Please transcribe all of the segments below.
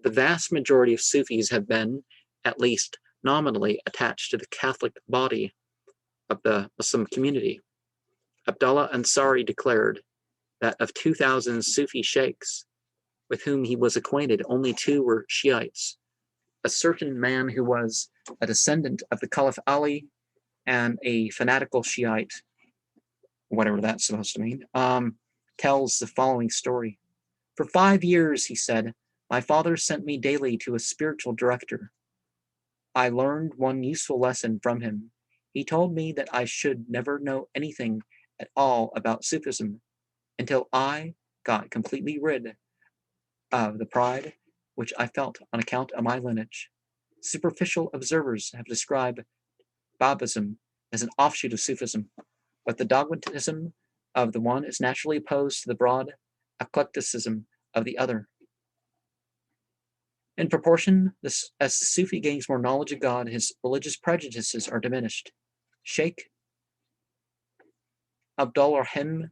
The vast majority of Sufis have been, at least nominally, attached to the Catholic body of the Muslim community. Abdullah Ansari declared that of 2,000 Sufi sheikhs with whom he was acquainted, only 2 were Shiites. A certain man who was a descendant of the Caliph Ali and a fanatical Shiite, whatever that's supposed to mean, tells the following story. For 5 years, he said, my father sent me daily to a spiritual director. I learned one useful lesson from him. He told me that I should never know anything at all about Sufism until I got completely rid of the pride which I felt on account of my lineage. Superficial observers have described Babism as an offshoot of Sufism, but the dogmatism of the one is naturally opposed to the broad eclecticism of the other. In proportion, as the Sufi gains more knowledge of God, his religious prejudices are diminished. Sheikh Abdulrahim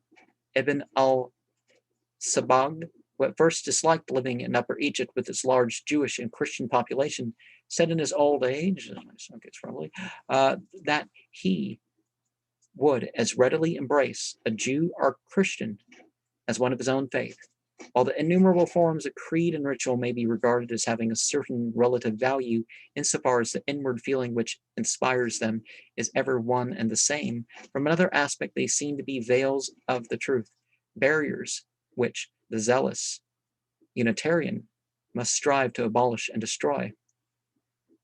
ibn al-Sabag, who at first disliked living in Upper Egypt with its large Jewish and Christian population, said in his old age, that he would as readily embrace a Jew or Christian as one of his own faith. While the innumerable forms of creed and ritual may be regarded as having a certain relative value insofar as the inward feeling which inspires them is ever one and the same, from another aspect they seem to be veils of the truth, barriers which the zealous Unitarian must strive to abolish and destroy.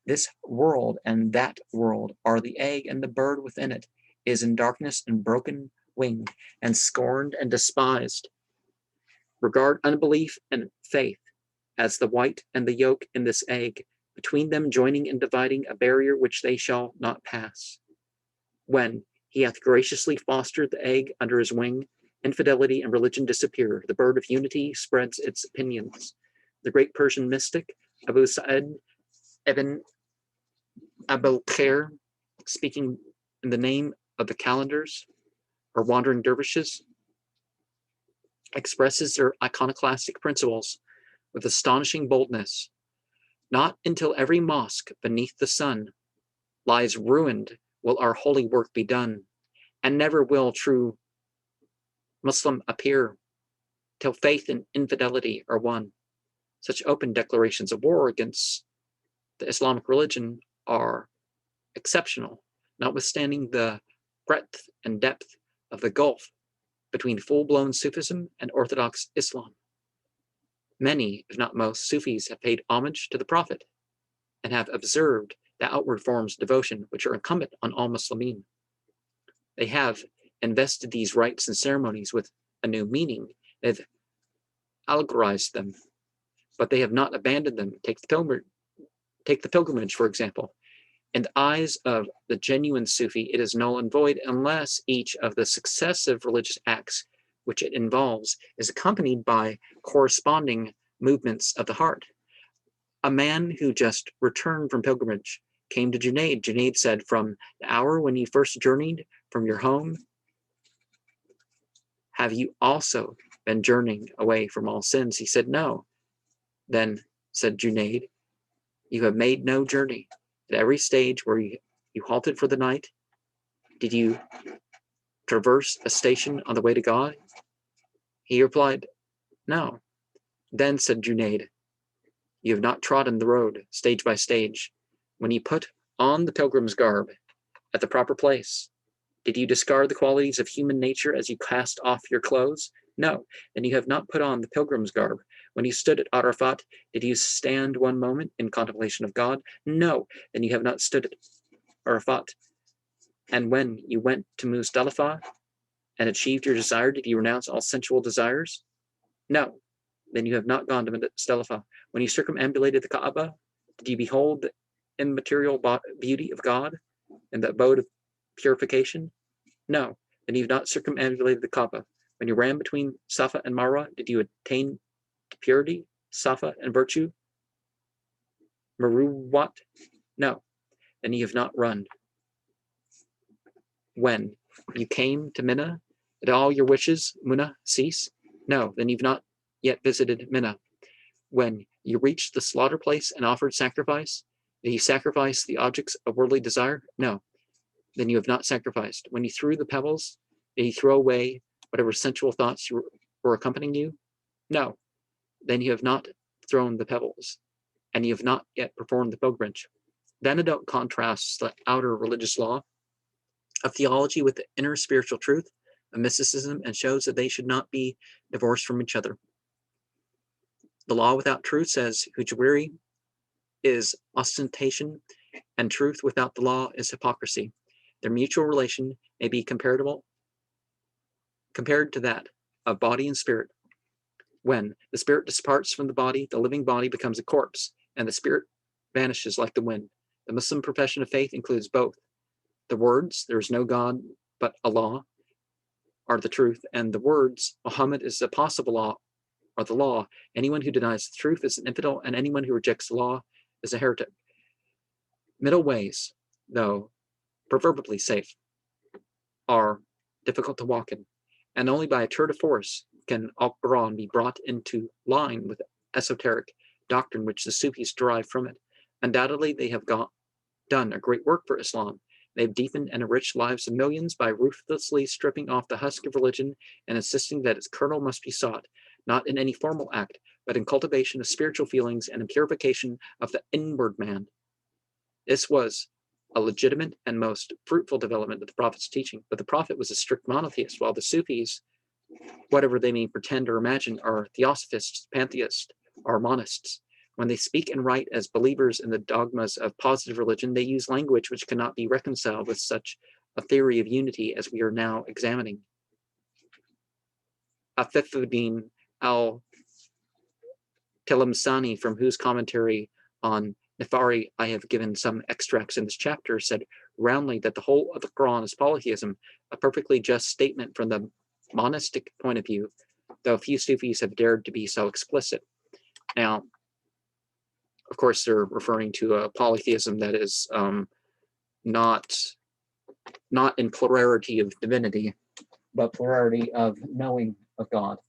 This world and that world are the egg, and the bird within it is in darkness and broken winged and scorned and despised. Regard unbelief and faith as the white and the yolk in this egg, between them joining and dividing a barrier which they shall not pass. When he hath graciously fostered the egg under his wing, infidelity and religion disappear. The bird of unity spreads its pinions. The great Persian mystic Abu Sa'id ibn Abil-Khair, speaking in the name of the calendars or wandering dervishes, expresses their iconoclastic principles with astonishing boldness. Not until every mosque beneath the sun lies ruined will our holy work be done, and never will true Muslim appear till faith and infidelity are one. Such open declarations of war against the Islamic religion are exceptional, notwithstanding the breadth and depth of the gulf between full-blown Sufism and Orthodox Islam. Many, if not most, Sufis have paid homage to the Prophet and have observed the outward forms of devotion which are incumbent on all Muslimin. They have invested these rites and ceremonies with a new meaning. They've allegorized them, but they have not abandoned them. Take the pilgrimage, for example. In the eyes of the genuine Sufi, it is null and void unless each of the successive religious acts which it involves is accompanied by corresponding movements of the heart. A man who just returned from pilgrimage came to Junaid. Junaid said, from the hour when you first journeyed from your home, have you also been journeying away from all sins? He said, no. Then said Junaid, you have made no journey. At every stage where you halted for the night, did you traverse a station on the way to God? He replied, no. Then said Junaid, you have not trodden the road stage by stage. When you put on the pilgrim's garb at the proper place, did you discard the qualities of human nature as you cast off your clothes? No. Then you have not put on the pilgrim's garb. When you stood at Arafat, did you stand one moment in contemplation of God? No. Then you have not stood at Arafat. And when you went to Muzdalifah and achieved your desire, did you renounce all sensual desires? No. Then you have not gone to Muzdalifah. When you circumambulated the Kaaba, did you behold the immaterial beauty of God and the abode of purification? No. Then you have not circumambulated the Kaaba. When you ran between Safa and Marwa, did you attain to purity, Safa, and virtue? Maruwat? No. Then you have not run. When you came to Mina, did all your wishes, Muna, cease? No. Then you've not yet visited Mina. When you reached the slaughter place and offered sacrifice, did you sacrifice the objects of worldly desire? No. Then you have not sacrificed. When you threw the pebbles, did you throw away whatever sensual thoughts were accompanying you? No. Then you have not thrown the pebbles, and you have not yet performed the pilgrimage. The antidote contrasts the outer religious law of theology with the inner spiritual truth of mysticism and shows that they should not be divorced from each other. The law without truth says, Ujwiri is ostentation, and truth without the law is hypocrisy. Their mutual relation may be compared to that of body and spirit. When the spirit departs from the body becomes a corpse, and the spirit vanishes like the wind. The Muslim profession of faith includes both. The words, there is no God but Allah, are the truth, and the words, Muhammad is the possible law, are the law. Anyone who denies the truth is an infidel, and anyone who rejects the law is a heretic. Middle ways, though proverbially safe, are difficult to walk in, and only by a tour de force can Al-Quran be brought into line with esoteric doctrine which the Sufis derive from it. Undoubtedly, they have done a great work for Islam. They have deepened and enriched lives of millions by ruthlessly stripping off the husk of religion and insisting that its kernel must be sought, not in any formal act, but in cultivation of spiritual feelings and in purification of the inward man. This was a legitimate and most fruitful development of the Prophet's teaching, but the Prophet was a strict monotheist, while the Sufis, whatever they may pretend or imagine, are theosophists, pantheists, or monists. When they speak and write as believers in the dogmas of positive religion, they use language which cannot be reconciled with such a theory of unity as we are now examining. Afifuddin al-Tilimsani, from whose commentary on Nefari I have given some extracts in this chapter, said roundly that the whole of the Quran is polytheism, a perfectly just statement from the monistic point of view, though few Sufis have dared to be so explicit. Now, of course, they're referring to a polytheism that is not in plurality of divinity, but plurality of knowing of God.